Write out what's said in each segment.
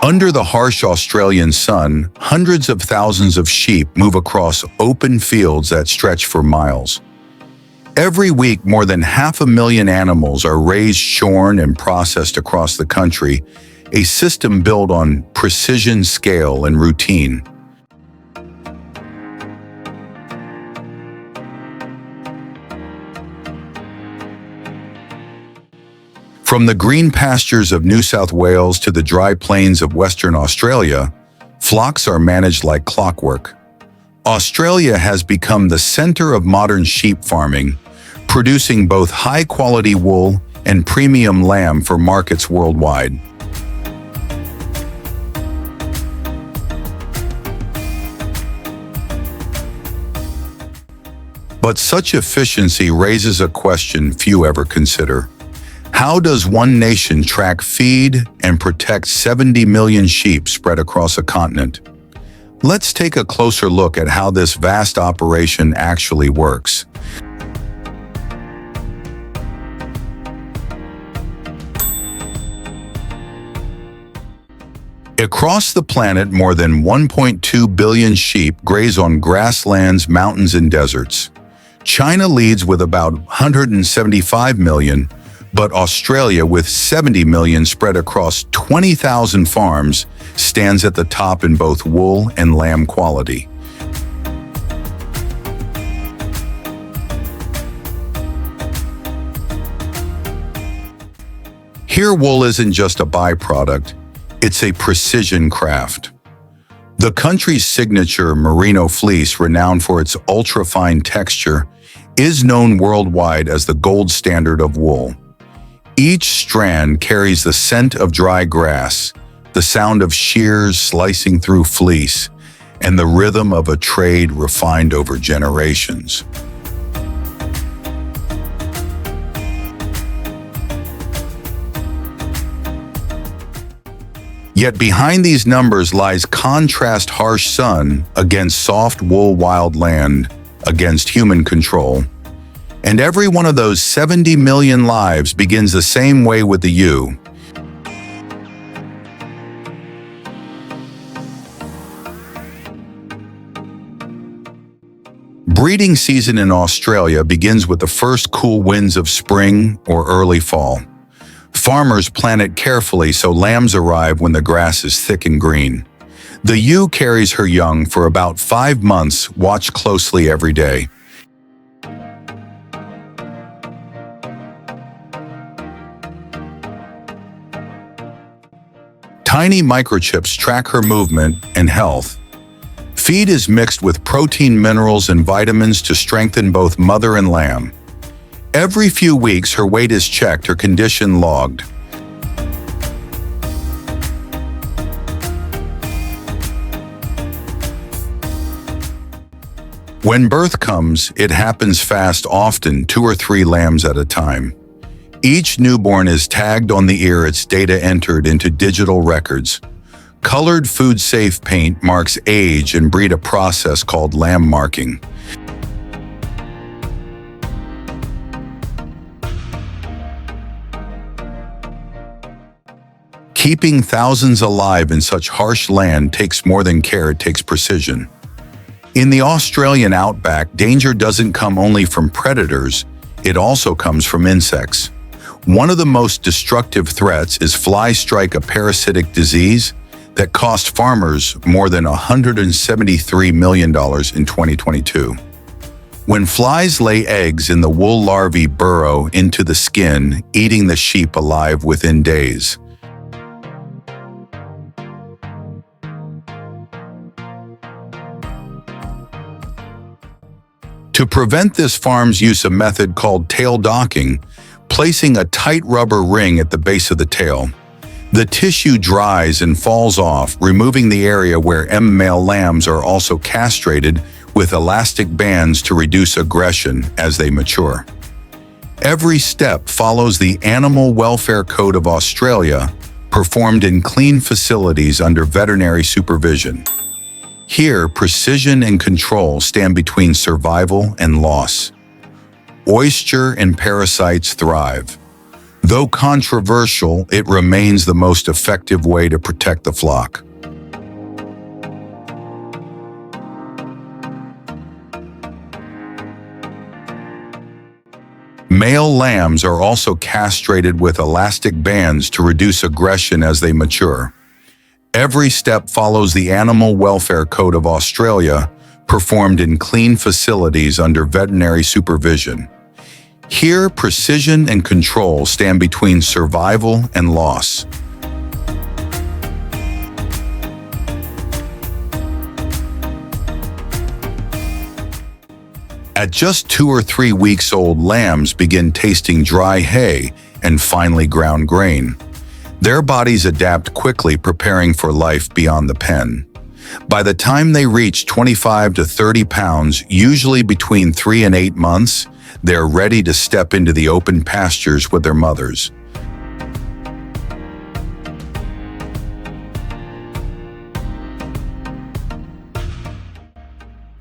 Under the harsh Australian sun, hundreds of thousands of sheep move across open fields that stretch for miles. Every week, more than 500,000 animals are raised, shorn, and processed across the country, a system built on precision, scale, and routine. From the green pastures of New South Wales to the dry plains of Western Australia, flocks are managed like clockwork. Australia has become the center of modern sheep farming, producing both high-quality wool and premium lamb for markets worldwide. But such efficiency raises a question few ever consider. How does one nation track, feed, and protect 70 million sheep spread across a continent? Let's take a closer look at how this vast operation actually works. Across the planet, more than 1.2 billion sheep graze on grasslands, mountains, and deserts. China leads with about 175 million, but Australia, with 70 million spread across 20,000 farms, stands at the top in both wool and lamb quality. Here, wool isn't just a byproduct, it's a precision craft. The country's signature merino fleece, renowned for its ultra-fine texture, is known worldwide as the gold standard of wool. Each strand carries the scent of dry grass, the sound of shears slicing through fleece, and the rhythm of a trade refined over generations. Yet behind these numbers lies contrast: harsh sun against soft wool, wild land against human control. And every one of those 70 million lives begins the same way, with the ewe. Breeding season in Australia begins with the first cool winds of spring or early fall. Farmers plan it carefully so lambs arrive when the grass is thick and green. The ewe carries her young for about 5 months, watched closely every day. Tiny microchips track her movement and health. Feed is mixed with protein, minerals, and vitamins to strengthen both mother and lamb. Every few weeks, her weight is checked, her condition logged. When birth comes, it happens fast, often 2 or 3 lambs at a time. Each newborn is tagged on the ear, its data entered into digital records. Colored food-safe paint marks age and breed, a process called lamb marking. Keeping thousands alive in such harsh land takes more than care, it takes precision. In the Australian outback, danger doesn't come only from predators, it also comes from insects. One of the most destructive threats is fly strike, a parasitic disease that cost farmers more than $173 million in 2022. When flies lay eggs in the wool, larvae burrow into the skin, eating the sheep alive within days. To prevent this, farms use a method called tail docking, placing a tight rubber ring at the base of the tail. The tissue dries and falls off, removing the area where male lambs are also castrated with elastic bands to reduce aggression as they mature. Every step follows the Animal Welfare Code of Australia, performed in clean facilities under veterinary supervision. Here, precision and control stand between survival and loss. Moisture and parasites thrive. Though controversial, it remains the most effective way to protect the flock. Male lambs are also castrated with elastic bands to reduce aggression as they mature. Every step follows the Animal Welfare Code of Australia, performed in clean facilities under veterinary supervision. Here, precision and control stand between survival and loss. At just 2 or 3 weeks old, lambs begin tasting dry hay and finely ground grain. Their bodies adapt quickly, preparing for life beyond the pen. By the time they reach 25 to 30 pounds, usually between 3 and 8 months, they're ready to step into the open pastures with their mothers.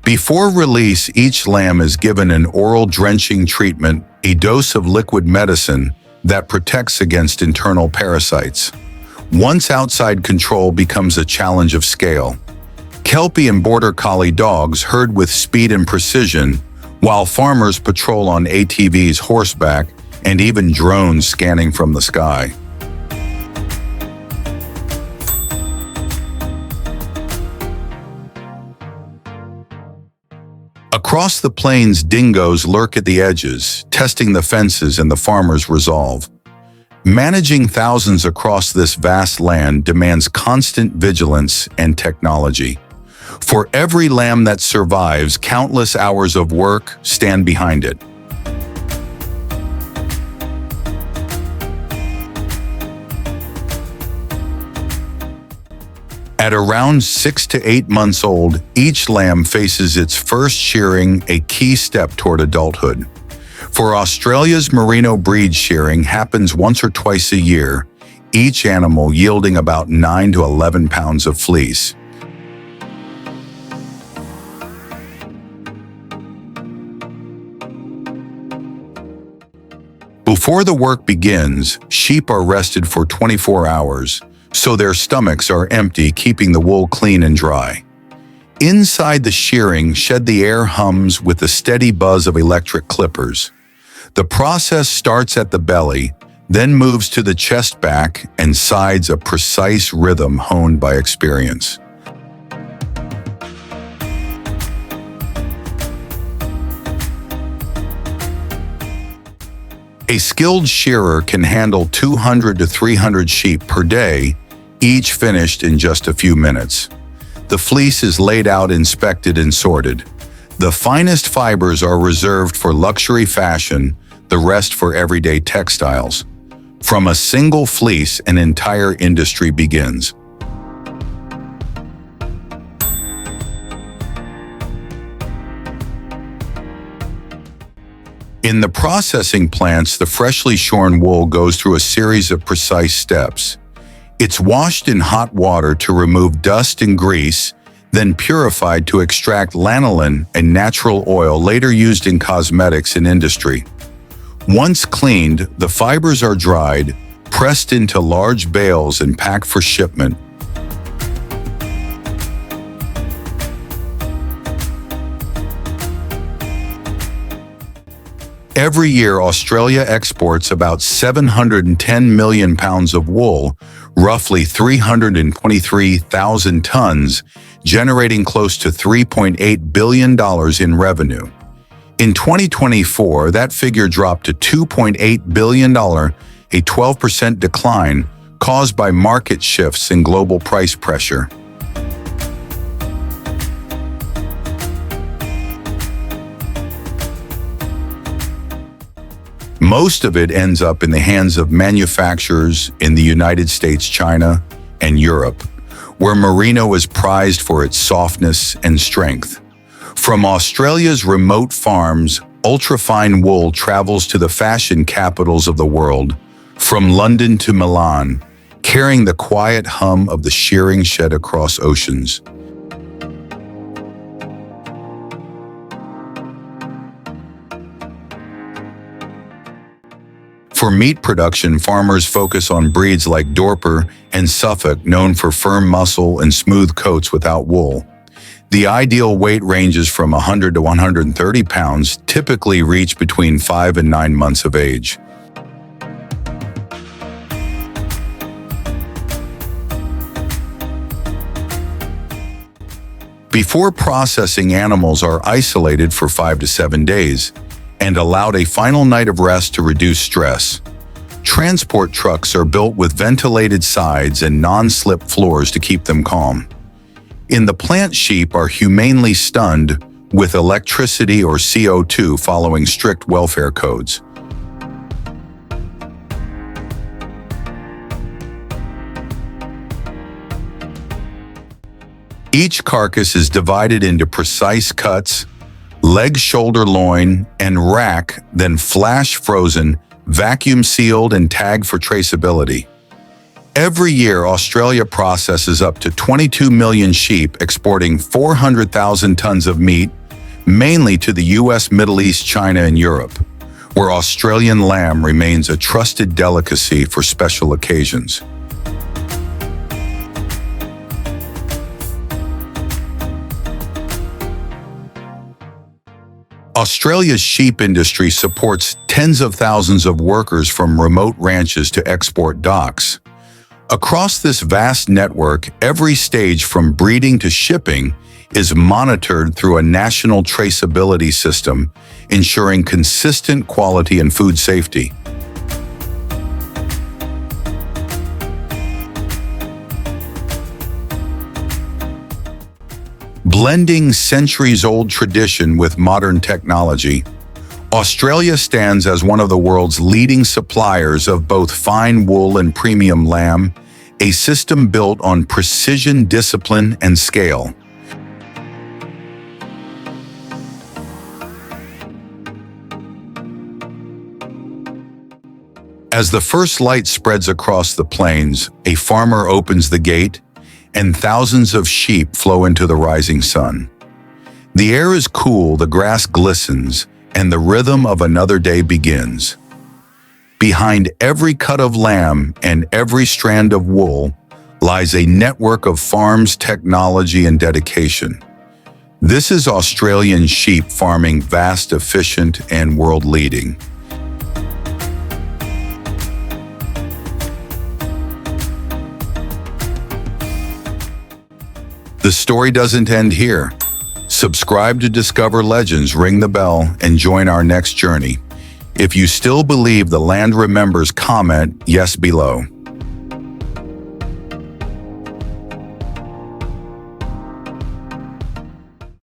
Before release, each lamb is given an oral drenching treatment, a dose of liquid medicine that protects against internal parasites. Once outside control becomes a challenge of scale. Kelpie and Border Collie dogs herd with speed and precision, while farmers patrol on ATVs, horseback, and even drones scanning from the sky. Across the plains, dingoes lurk at the edges, testing the fences and the farmer's resolve. Managing thousands across this vast land demands constant vigilance and technology. For every lamb that survives, countless hours of work stand behind it. At around 6 to 8 months old, each lamb faces its first shearing, a key step toward adulthood. For Australia's merino breed, shearing happens once or twice a year, each animal yielding about 9 to 11 pounds of fleece. Before the work begins, sheep are rested for 24 hours, so their stomachs are empty, keeping the wool clean and dry. Inside the shearing shed, the air hums with the steady buzz of electric clippers. The process starts at the belly, then moves to the chest, back, and sides, a precise rhythm honed by experience. A skilled shearer can handle 200 to 300 sheep per day, each finished in just a few minutes. The fleece is laid out, inspected, and sorted. The finest fibers are reserved for luxury fashion, the rest for everyday textiles. From a single fleece, an entire industry begins. In the processing plants, the freshly shorn wool goes through a series of precise steps. It's washed in hot water to remove dust and grease, then purified to extract lanolin, a natural oil later used in cosmetics and industry. Once cleaned, the fibers are dried, pressed into large bales, and packed for shipment. Every year, Australia exports about 710 million pounds of wool, roughly 323,000 tons, generating close to $3.8 billion in revenue. In 2024, that figure dropped to $2.8 billion, a 12% decline caused by market shifts and global price pressure. Most of it ends up in the hands of manufacturers in the United States, China, and Europe, where merino is prized for its softness and strength. From Australia's remote farms, ultrafine wool travels to the fashion capitals of the world, from London to Milan, carrying the quiet hum of the shearing shed across oceans. For meat production, farmers focus on breeds like Dorper and Suffolk, known for firm muscle and smooth coats without wool. The ideal weight ranges from 100 to 130 pounds, typically reach between 5 and 9 months of age. Before processing, animals are isolated for 5 to 7 days and allowed a final night of rest to reduce stress. Transport trucks are built with ventilated sides and non-slip floors to keep them calm. In the plant, sheep are humanely stunned with electricity or CO2 following strict welfare codes. Each carcass is divided into precise cuts, leg, shoulder, loin, and rack, then flash frozen, vacuum sealed, and tagged for traceability. Every year, Australia processes up to 22 million sheep, exporting 400,000 tons of meat, mainly to the US, Middle East, China, and Europe, where Australian lamb remains a trusted delicacy for special occasions. Australia's sheep industry supports tens of thousands of workers from remote ranches to export docks. Across this vast network, every stage from breeding to shipping is monitored through a national traceability system, ensuring consistent quality and food safety. Blending centuries-old tradition with modern technology, Australia stands as one of the world's leading suppliers of both fine wool and premium lamb, a system built on precision, discipline, and scale. As the first light spreads across the plains, a farmer opens the gate, and thousands of sheep flow into the rising sun. The air is cool, the grass glistens, and the rhythm of another day begins. Behind every cut of lamb and every strand of wool lies a network of farms, technology, and dedication. This is Australian sheep farming, vast, efficient, and world-leading. The story doesn't end here. Subscribe to Discover Legends, ring the bell, and join our next journey. If you still believe the land remembers, comment yes below.